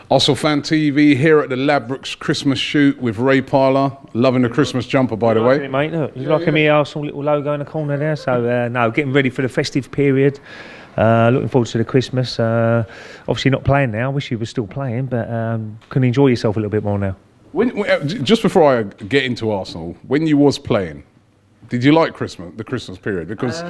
ArsenalFanTV here at the Ladbrokes Christmas shoot with Ray Parlour. Loving the Christmas jumper, by the way. It, mate, look, you're liking me Arsenal little logo in the corner there. So no, getting ready for the festive period. Looking forward to the Christmas. Obviously not playing now. Wish you were still playing, but can enjoy yourself a little bit more now. Just before I get into Arsenal, when you was playing, did you like the Christmas period? Because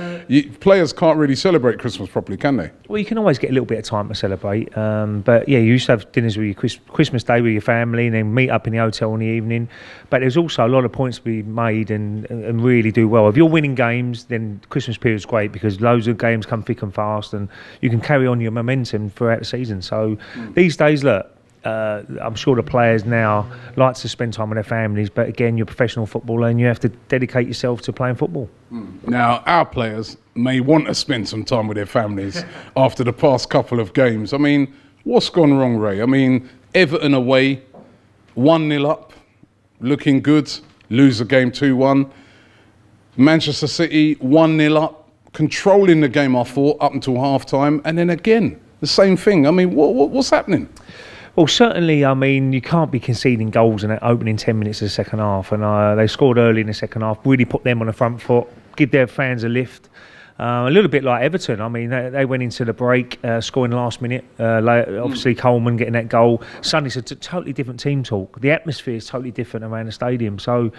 players can't really celebrate Christmas properly, can they? Well, you can always get a little bit of time to celebrate. But yeah, you used to have dinners with your Christmas Day with your family and then meet up in the hotel in the evening. But there's also a lot of points to be made and really do well. If you're winning games, then Christmas period is great because loads of games come thick and fast and you can carry on your momentum throughout the season. So these days, look, I'm sure the players now like to spend time with their families, but again, you're a professional footballer and you have to dedicate yourself to playing football. Now, our players may want to spend some time with their families after the past couple of games. I mean, what's gone wrong, Ray? I mean, Everton away, 1-0 up, looking good, lose the game 2-1. Manchester City, 1-0 up, controlling the game, I thought, up until half-time, and then again, the same thing. I mean, what's happening? Well, certainly, I mean, you can't be conceding goals in that opening 10 minutes of the second half. And they scored early in the second half, really put them on the front foot, give their fans a lift. A little bit like Everton. I mean, they went into the break, scoring last minute. Obviously, Coleman getting that goal. Suddenly, it's a totally different team talk. The atmosphere is totally different around the stadium. So,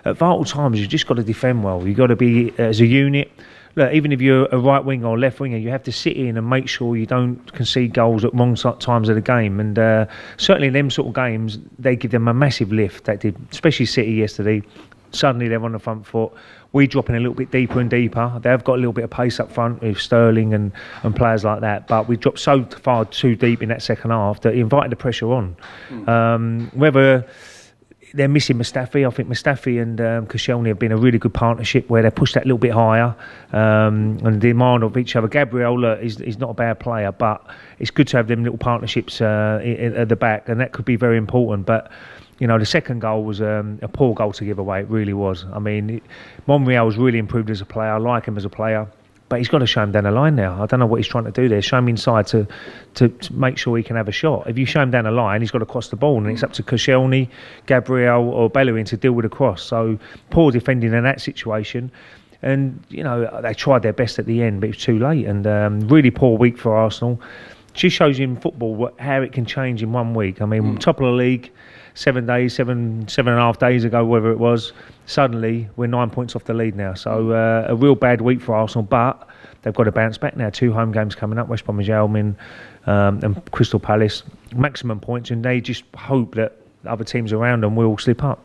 at vital times, you've just got to defend well. You've got to be as a unit. Look, even if you're a right winger or left winger, you have to sit in and make sure you don't concede goals at wrong times of the game. And certainly in them sort of games, they give them a massive lift. That did, especially City yesterday. Suddenly they're on the front foot. We're dropping a little bit deeper and deeper. They've got a little bit of pace up front with Sterling and players like that. But we dropped so far too deep in that second half that it invited the pressure on. Whether they're missing Mustafi. I think Mustafi and Koscielny have been a really good partnership where they push that little bit higher and demand of each other. Gabriel, look, he's not a bad player, but it's good to have them little partnerships at the back, and that could be very important. But you know, the second goal was a poor goal to give away. It really was. I mean, Monreal's really improved as a player. I like him as a player. But he's got to show him down the line now. I don't know what he's trying to do there. Show him inside to make sure he can have a shot. If you show him down the line, he's got to cross the ball. And it's up to Koscielny, Gabriel or Bellerin to deal with the cross. So poor defending in that situation. And, you know, they tried their best at the end, but it was too late. And really poor week for Arsenal. Just shows you in football how it can change in 1 week. I mean, top of the league, 7 and a half days ago, whatever it was, suddenly we're 9 points off the lead now. So a real bad week for Arsenal, but they've got to bounce back now. 2 home games coming up, West Bromwich Albion and Crystal Palace, maximum points, and they just hope that other teams around them will slip up.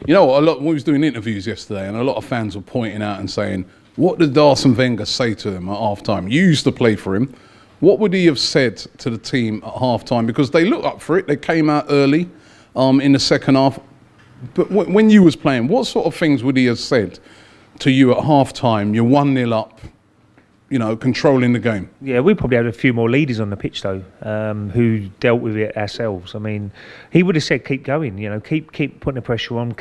You know, we was doing interviews yesterday, and a lot of fans were pointing out and saying, what did Arsene Wenger say to them at half-time? You used to play for him. What would he have said to the team at half-time? Because they looked up for it. They came out early in the second half. But when you was playing, what sort of things would he have said to you at half-time? You're 1-0 up, you know, controlling the game. Yeah, we probably had a few more leaders on the pitch, though, who dealt with it ourselves. I mean, he would have said, keep going, you know, keep putting the pressure on,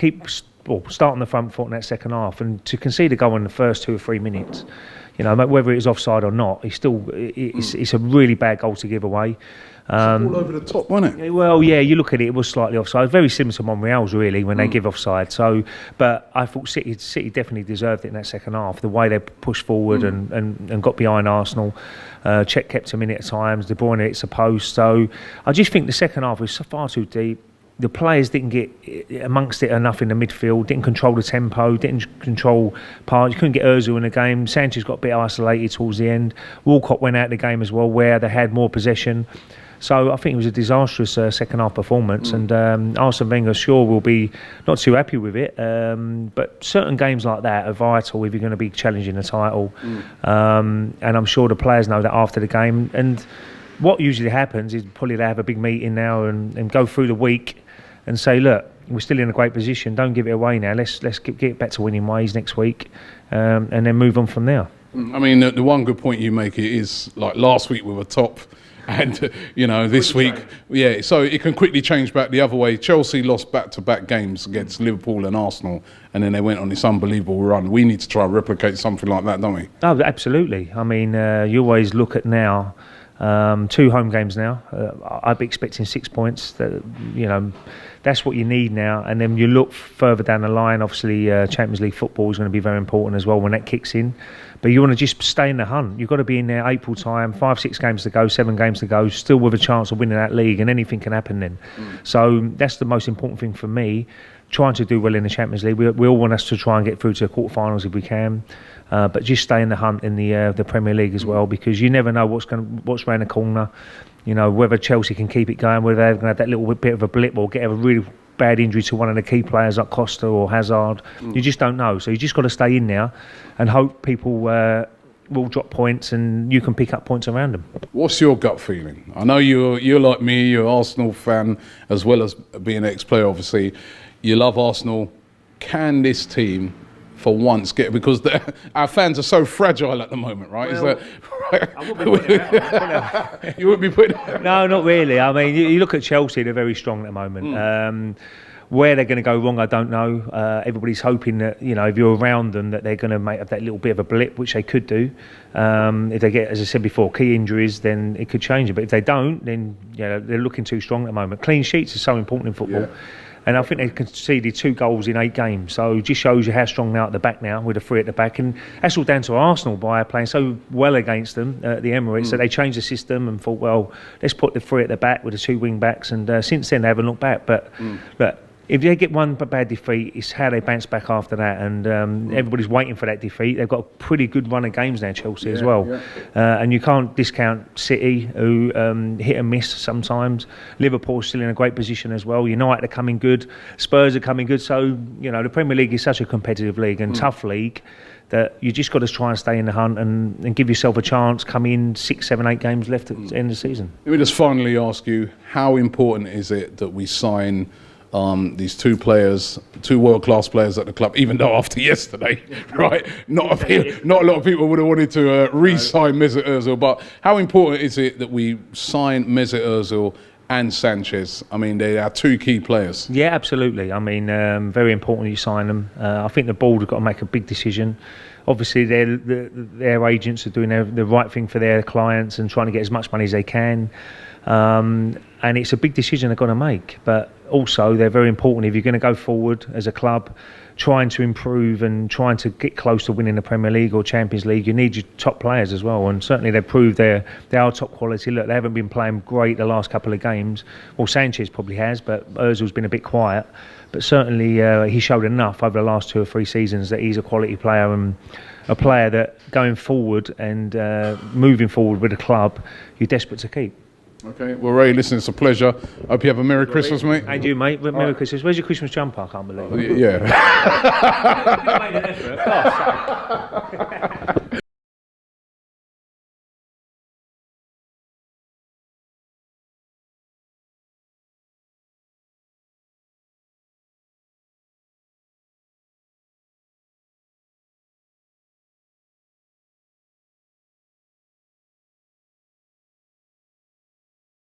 start on the front foot in that second half. And to concede a goal in the first 2 or 3 minutes, you know, whether it's offside or not, it's a really bad goal to give away. All over the top, wasn't it? Well, yeah, you look at it, it was slightly offside. Very similar to Monreal's, really, when they give offside. So, but I thought City definitely deserved it in that second half. The way they pushed forward and got behind Arsenal. Czech kept him in at times. De Bruyne hits a post. So I just think the second half was far too deep. The players didn't get amongst it enough in the midfield, didn't control the tempo, didn't control parts. You couldn't get Ozil in the game. Sanchez got a bit isolated towards the end. Walcott went out of the game as well, where they had more possession. So I think it was a disastrous second half performance, and Arsene Wenger sure will be not too happy with it. But certain games like that are vital if you're going to be challenging the title. And I'm sure the players know that after the game. And what usually happens is probably they have a big meeting now and go through the week and say, look, we're still in a great position. Don't give it away now. Let's get back to winning ways next week, and then move on from there. I mean, the one good point you make is like last week we were top. And, you know, this week, yeah, so it can quickly change back the other way. Chelsea lost back-to-back games against Liverpool and Arsenal, and then they went on this unbelievable run. We need to try and replicate something like that, don't we? Oh, absolutely. I mean, you always look at now 2 home games now. I'd be expecting 6 points. That's what you need now. And then you look further down the line. Obviously, Champions League football is going to be very important as well when that kicks in. But you want to just stay in the hunt. You've got to be in there April time, 5-6 games to go, 7 games to go, still with a chance of winning that league, and anything can happen then. So that's the most important thing for me. Trying to do well in the Champions League. We all want us to try and get through to the quarterfinals if we can. But just stay in the hunt in the Premier League as well, because you never know what's around the corner. Whether Chelsea can keep it going, whether they're going to have that little bit of a blip or get a really bad injury to one of the key players like Costa or Hazard. You just don't know. So you just got to stay in there and hope people will drop points and you can pick up points around them. What's your gut feeling? I know you're like me, you're an Arsenal fan as well as being an ex-player, obviously. You love Arsenal. Can this team, for once, because our fans are so fragile at the moment, right? Well, Is that right? I wouldn't be putting it out. You wouldn't be putting it out? No, not really. I mean, you look at Chelsea; they're very strong at the moment. Where they're going to go wrong, I don't know. Everybody's hoping that if you're around them, that they're going to make up that little bit of a blip, which they could do. If they get, as I said before, key injuries, then it could change it. But if they don't, then they're looking too strong at the moment. Clean sheets are so important in football. Yeah. And I think they conceded 2 goals in 8 games. So it just shows you how strong they are at the back now, with a 3 at the back. And that's all down to Arsenal by playing so well against them at the Emirates. So they changed the system and thought, well, let's put the 3 at the back with the 2 wing backs. And since then, they haven't looked back. But if they get one bad defeat, it's how they bounce back after that. And everybody's waiting for that defeat. They've got a pretty good run of games now, Chelsea, as well. Yeah. And you can't discount City, who hit and miss sometimes. Liverpool's still in a great position as well. United are coming good. Spurs are coming good. So, the Premier League is such a competitive league and tough league that you just got to try and stay in the hunt and give yourself a chance. Come in 6, 7, 8 games left at the end of the season. Let me just finally ask you, how important is it that we sign these 2 players, 2 world-class players at the club, even though after yesterday, right, not a lot of people would have wanted to re-sign Mesut Ozil, but how important is it that we sign Mesut Ozil and Sanchez? I mean, they are 2 key players. Yeah, absolutely. I mean, very important you sign them. I think the board have got to make a big decision. Obviously, their agents are doing the right thing for their clients and trying to get as much money as they can. And it's a big decision they've got to make. But also, they're very important. If you're going to go forward as a club, trying to improve and trying to get close to winning the Premier League or Champions League, you need your top players as well. And certainly they've proved they are top quality. Look, they haven't been playing great the last couple of games. Well, Sanchez probably has, but Ozil's been a bit quiet. But certainly he showed enough over the last 2 or 3 seasons that he's a quality player and a player that going forward and moving forward with the club, you're desperate to keep. Okay, well, Ray, listen, it's a pleasure. Hope you have a Merry Christmas, mate. And you, mate. Merry Christmas. Where's your Christmas jumper? I can't believe it. Yeah. You made an effort.